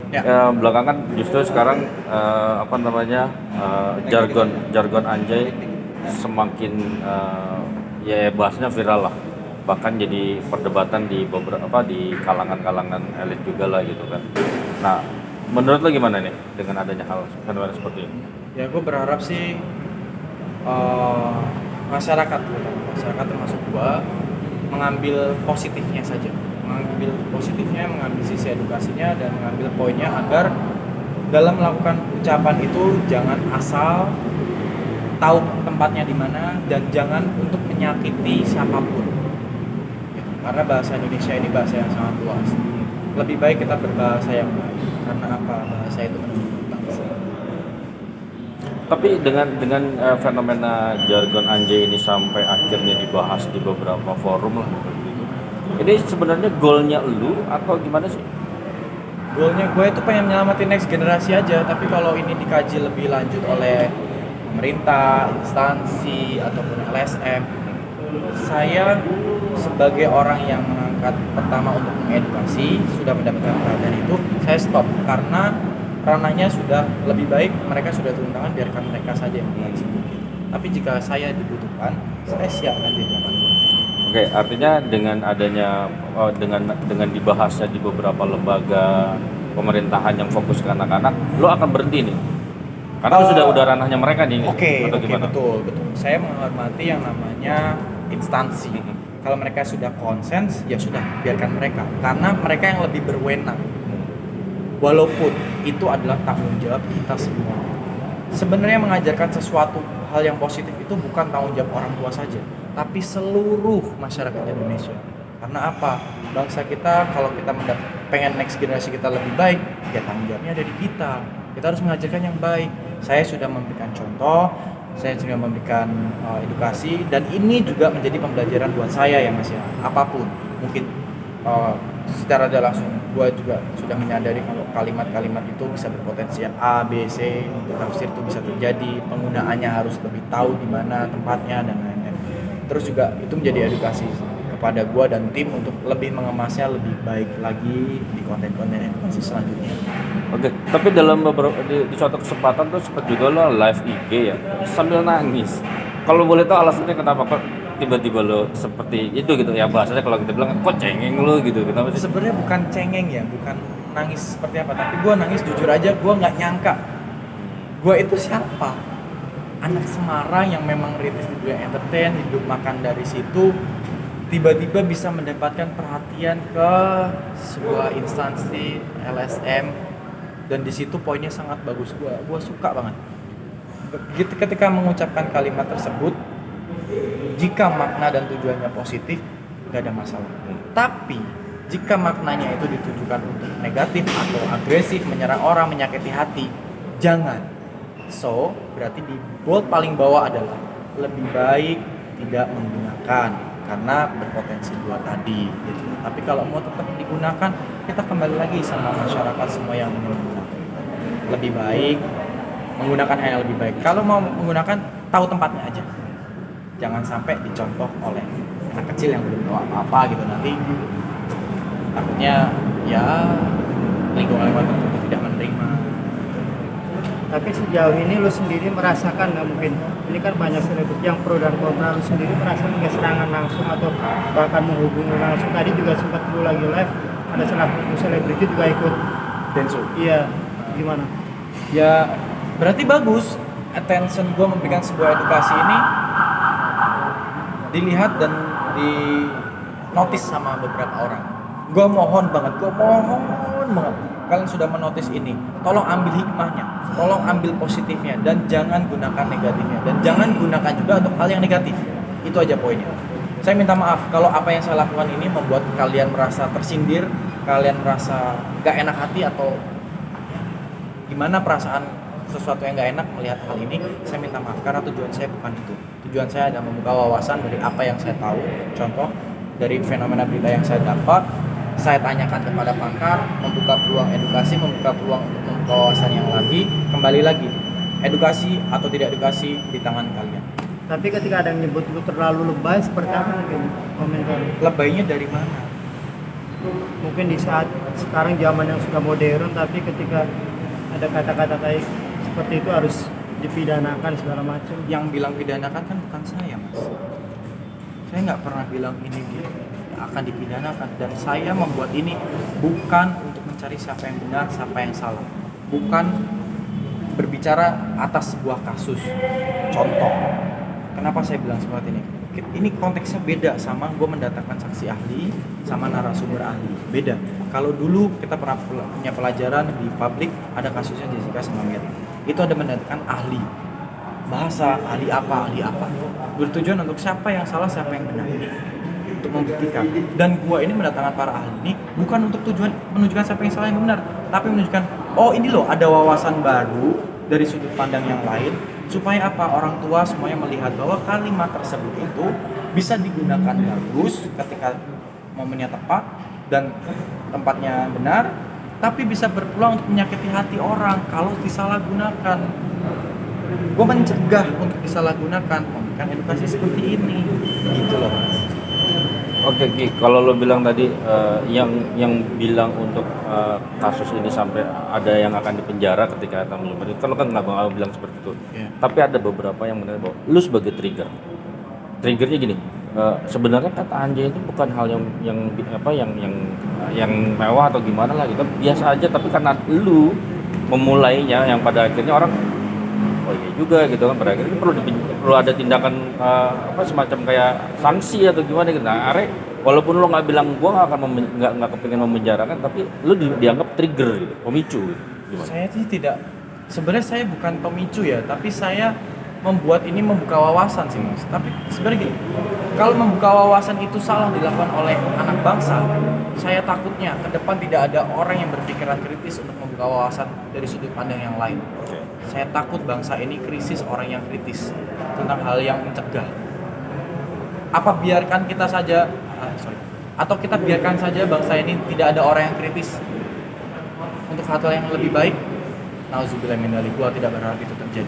Ya. Belakangan justru sekarang jargon anjay semakin ya bahasnya viral lah, bahkan jadi perdebatan di beberapa di kalangan-kalangan elit juga lah gitu kan. Nah, menurut lo gimana nih dengan adanya hal fenomena seperti ini? Ya gue berharap sih eh, masyarakat termasuk gua mengambil positifnya saja, mengambil sisi edukasinya dan mengambil poinnya agar dalam melakukan ucapan itu jangan asal tahu tempatnya di mana dan jangan untuk menyakiti siapapun gitu. Karena bahasa Indonesia ini bahasa yang sangat luas, lebih baik kita berbahasa yang baik karena apa, bahasa itu menunjukkan bangsa. Tapi dengan fenomena jargon anjay ini sampai akhirnya dibahas di beberapa forum lah gitu. Ini sebenarnya goalnya lu atau gimana sih? Goalnya gue itu pengen nyelamatin next generasi aja, tapi kalau ini dikaji lebih lanjut oleh pemerintah, instansi, ataupun LSM, saya sebagai orang yang mengangkat pertama untuk mengedukasi, sudah mendapatkan perhatian itu, saya stop karena ranahnya sudah lebih baik, mereka sudah turun tangan, biarkan mereka saja yang mengkaji. Tapi jika saya dibutuhkan, saya siap hadir kapanpun. Oke, artinya dengan adanya dengan dibahasnya di beberapa lembaga pemerintahan yang fokus ke anak-anak, lo akan berhenti nih. Karena udah ranahnya mereka nih. Oke, Atau gimana? betul. Saya menghormati yang namanya instansi. Kalau mereka sudah konsens, ya sudah, biarkan mereka. Karena mereka yang lebih berwenang. Walaupun itu adalah tanggung jawab kita semua. Sebenarnya mengajarkan sesuatu hal yang positif itu bukan tanggung jawab orang tua saja, tapi seluruh masyarakat Indonesia. Karena apa? Bangsa kita kalau kita pengen next generasi kita lebih baik, ya tanggung jawabnya ada di kita. Kita harus mengajarkan yang baik. Saya sudah memberikan contoh, saya sudah memberikan edukasi, dan ini juga menjadi pembelajaran buat saya ya Mas ya. Apapun, mungkin secara tidak langsung gue juga sudah menyadari kalau kalimat-kalimat itu bisa berpotensi A, B, C, tafsir itu bisa terjadi, penggunaannya harus lebih tahu di mana tempatnya dan lain-lain. Terus juga itu menjadi edukasi kepada gue dan tim untuk lebih mengemasnya lebih baik lagi di konten-konten edukasi selanjutnya. Oke, tapi dalam beberapa di suatu kesempatan tuh sempat juga lo live IG ya sambil nangis. Kalau boleh tahu alasannya kenapa kok tiba-tiba lo seperti itu gitu ya, bahasanya kalau kita bilang kok cengeng lo gitu, kenapa sih? Sebenarnya bukan cengeng ya, bukan nangis seperti apa, tapi gue nangis jujur aja, gue nggak nyangka gue itu siapa, anak Semarang yang memang rintis di dunia entertain, hidup makan dari situ, tiba-tiba bisa mendapatkan perhatian ke sebuah instansi LSM, dan di situ poinnya sangat bagus, gue suka banget. Ketika mengucapkan kalimat tersebut, jika makna dan tujuannya positif, gak ada masalah. Tapi jika maknanya itu ditujukan untuk negatif atau agresif, menyerang orang, menyakiti hati, jangan. So, berarti di bold paling bawah adalah lebih baik tidak menggunakan karena berpotensi dua tadi gitu. Tapi kalau mau tetap digunakan, kita kembali lagi sama masyarakat semua yang ingin menggunakan. Lebih baik menggunakan hal yang lebih baik. Kalau mau menggunakan, tahu tempatnya aja. Jangan sampai dicontoh oleh anak kecil yang belum tahu apa-apa gitu, nanti takutnya ya lingkungan tertentu tidak menerima. Tapi sejauh ini lu sendiri merasakan nggak, mungkin ini kan banyak selebriti yang pro dan kontra, lu sendiri merasakan nggak serangan langsung atau bahkan menghubungi langsung? Tadi juga sempat lu lagi live, ada salah satu selebriti juga ikut Denso. iya, gimana? Ya berarti bagus, attention gue memberikan sebuah edukasi ini dilihat dan di notice sama beberapa orang. Gue mohon banget, kalian sudah menotis ini, tolong ambil hikmahnya, tolong ambil positifnya, dan jangan gunakan negatifnya, dan jangan gunakan juga untuk hal yang negatif. Itu aja poinnya. Saya minta maaf kalau apa yang saya lakukan ini membuat kalian merasa tersindir, kalian merasa gak enak hati, atau gimana perasaan sesuatu yang gak enak melihat hal ini. Saya minta maaf karena tujuan saya bukan itu. Tujuan saya adalah membuka wawasan dari apa yang saya tahu, contoh dari fenomena berita yang saya dapat, saya tanyakan kepada pakar, membuka peluang edukasi, membuka peluang untuk membuka wawasan yang lagi. Kembali lagi, edukasi atau tidak edukasi di tangan kalian. Tapi ketika ada yang nyebut lu terlalu lebay, seperti apa mungkin komentar? Lebaynya dari mana? mungkin di saat sekarang zaman yang sudah modern, tapi ketika ada kata-kata kayak seperti itu harus dipidanakan segala macam. Yang bilang pidanakan kan bukan saya, Mas. Saya nggak pernah bilang ini akan dipidanakan, dan saya membuat ini bukan untuk mencari siapa yang benar, siapa yang salah, bukan berbicara atas sebuah kasus. Contoh, kenapa saya bilang seperti ini? Ini konteksnya beda sama gue mendatangkan saksi ahli sama narasumber ahli, beda. Kalau dulu kita pernah punya pelajaran di publik, ada kasusnya Jessica sama Mary, itu ada mendatangkan ahli bahasa, ahli apa, bertujuan untuk siapa yang salah, siapa yang benar, untuk membuktikan. Dan gua ini mendatangkan para ahli ini bukan untuk tujuan menunjukkan siapa yang salah yang benar, tapi menunjukkan, oh ini loh ada wawasan baru dari sudut pandang yang lain, supaya apa, orang tua semuanya melihat bahwa kalimat tersebut itu bisa digunakan bagus ketika momennya tepat dan tempatnya benar, tapi bisa berpeluang untuk menyakiti hati orang kalau disalahgunakan. Gue mencegah untuk disalahgunakan, memberikan edukasi seperti ini, gitu loh, Mas. Oke Ki, kalau lo bilang tadi yang bilang untuk kasus ini sampai ada yang akan dipenjara ketika akan menyumbang itu, kalau kan nggak bakal bilang seperti itu. Yeah. Tapi ada beberapa yang menilai bahwa lu sebagai triggernya gini, sebenarnya kata anjay itu bukan hal yang mewah atau gimana lah gitu, biasa aja, tapi karena lu memulainya yang pada akhirnya orang oh iya juga gitu kan, pada akhirnya perlu ada tindakan semacam kayak sanksi atau gimana gitu. Nah, walaupun lo nggak bilang gua nggak kepingin memenjarakan, tapi lo dianggap trigger gitu, pemicu gitu. Gimana? Saya sih tidak, sebenarnya saya bukan pemicu ya, tapi saya membuat ini membuka wawasan sih, Mas. Tapi sebenarnya gini, kalau membuka wawasan itu salah dilakukan oleh anak bangsa, saya takutnya ke depan tidak ada orang yang berpikiran kritis untuk membuka wawasan dari sudut pandang yang lain. Saya takut bangsa ini krisis orang yang kritis tentang hal yang mencegah. Apa biarkan kita saja, atau kita biarkan saja bangsa ini tidak ada orang yang kritis untuk hal-hal yang lebih baik? Nauzubillah min dzalik, gua tidak berharap itu terjadi.